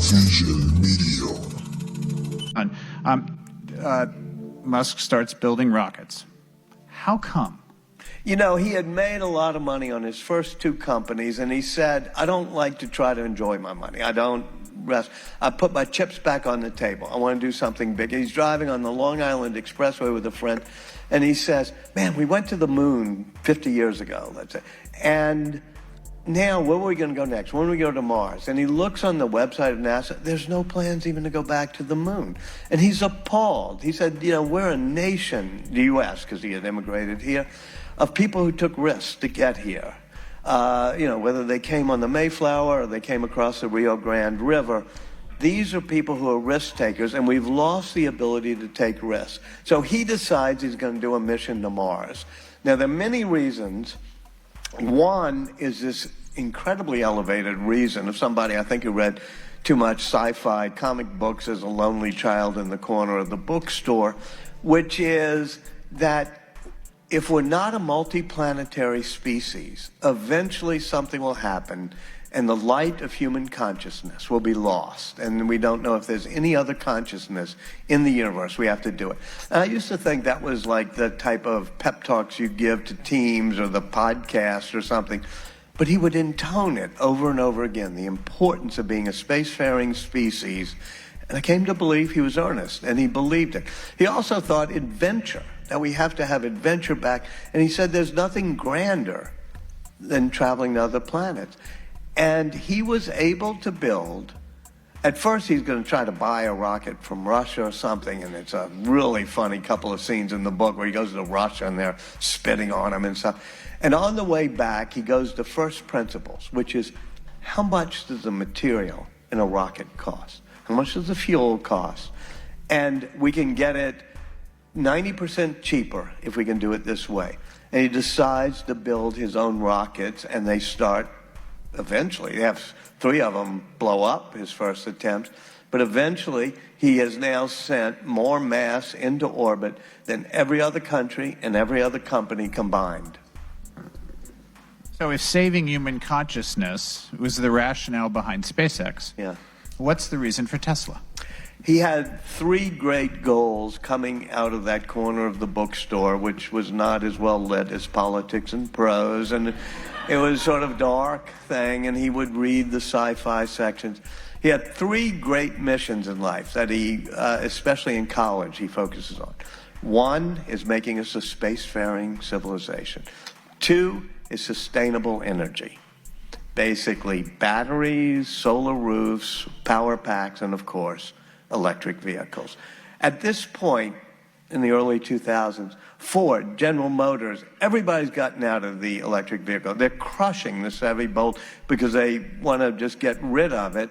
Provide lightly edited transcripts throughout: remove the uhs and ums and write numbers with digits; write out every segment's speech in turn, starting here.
Vision Media. Musk starts building rockets. How come? You know, he had made a lot of money on his first two companies, and he said, I don't like to try to enjoy my money. I don't rest. I put my chips back on the table. I want to do something big. He's driving on the Long Island Expressway with a friend, and he says, man, we went to the moon 50 years ago, let's say, and now where are we going to go next? When do we go to Mars? And he looks on the website of NASA. There's no plans even to go back to the moon. And he's appalled. He said, you know, we're a nation, the U.S., because he had immigrated here, of people who took risks to get here. You know, whether they came on the Mayflower or they came across the Rio Grande River, these are people who are risk takers, and we've lost the ability to take risks. So he decides he's going to do a mission to Mars. Now, there are many reasons. One is this incredibly elevated reason of somebody, I think, who read too much sci-fi comic books as a lonely child in the corner of the bookstore, which is that if we're not a multiplanetary species, eventually something will happen and the light of human consciousness will be lost. And we don't know if there's any other consciousness in the universe. We have to do it. And I used to think that was like the type of pep talks you give to teams or the podcast or something. But he would intone it over and over again, the importance of being a spacefaring species. And I came to believe he was earnest, and he believed it. He also thought adventure, that we have to have adventure back. And he said there's nothing grander than traveling to other planets. And he was able to build, at first he's going to try to buy a rocket from Russia or something, and it's a really funny couple of scenes in the book where he goes to Russia and they're spitting on him and stuff. And on the way back, he goes to first principles, which is how much does the material in a rocket cost? How much does the fuel cost? And we can get it 90% cheaper if we can do it this way. And he decides to build his own rockets, and they start. Eventually, they have 3 of them blow up, his first attempts, but eventually he has now sent more mass into orbit than every other country and every other company combined. So if saving human consciousness was the rationale behind SpaceX, what's the reason for Tesla? He had 3 great goals coming out of that corner of the bookstore, which was not as well lit as Politics and Prose, and it was sort of dark thing, and he would read the sci-fi sections. He had 3 great missions in life that he, especially in college, he focuses on. 1 is making us a spacefaring civilization. 2 is sustainable energy. Basically batteries, solar roofs, power packs, and of course, electric vehicles. At this point, in the early 2000s, Ford, General Motors, everybody's gotten out of the electric vehicle. They're crushing the Chevy Bolt because they want to just get rid of it.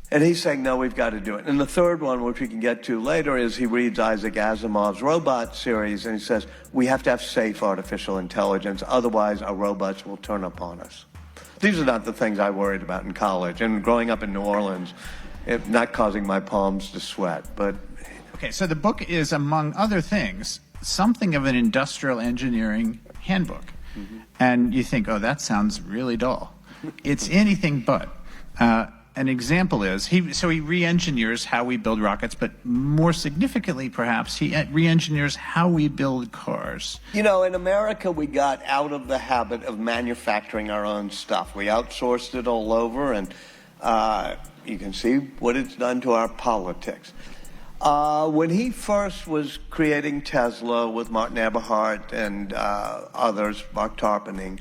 And he's saying, no, we've got to do it. And the third one, which we can get to later, is he reads Isaac Asimov's robot series, and he says, we have to have safe artificial intelligence, otherwise our robots will turn upon us. These are not the things I worried about in college. And growing up in New Orleans, not causing my palms to sweat, but... Okay, so the book is, among other things, something of an industrial engineering handbook. Mm-hmm. And you think, oh, that sounds really dull. It's anything but. An example is, he re-engineers how we build rockets, but more significantly, perhaps, he re-engineers how we build cars. You know, in America, we got out of the habit of manufacturing our own stuff. We outsourced it all over, and you can see what it's done to our politics. When he first was creating Tesla with Martin Eberhard and others, Mark Tarpenning,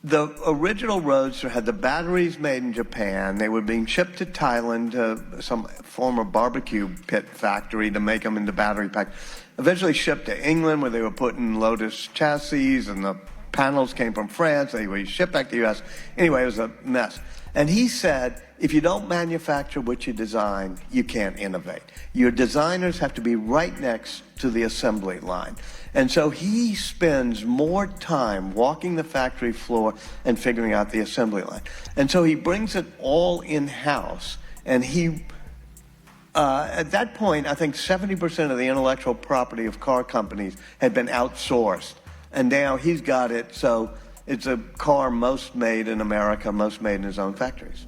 the original Roadster had the batteries made in Japan. They were being shipped to Thailand to some former barbecue pit factory to make them into battery packs. Eventually shipped to England, where they were put in Lotus chassis, and the panels came from France. They were shipped back to the U.S. Anyway, it was a mess. And he said, if you don't manufacture what you design, you can't innovate. Your designers have to be right next to the assembly line. And so he spends more time walking the factory floor and figuring out the assembly line. And so he brings it all in-house. And he, at that point, I think 70% of the intellectual property of car companies had been outsourced. And now he's got it, so it's a car most made in America, most made in his own factories.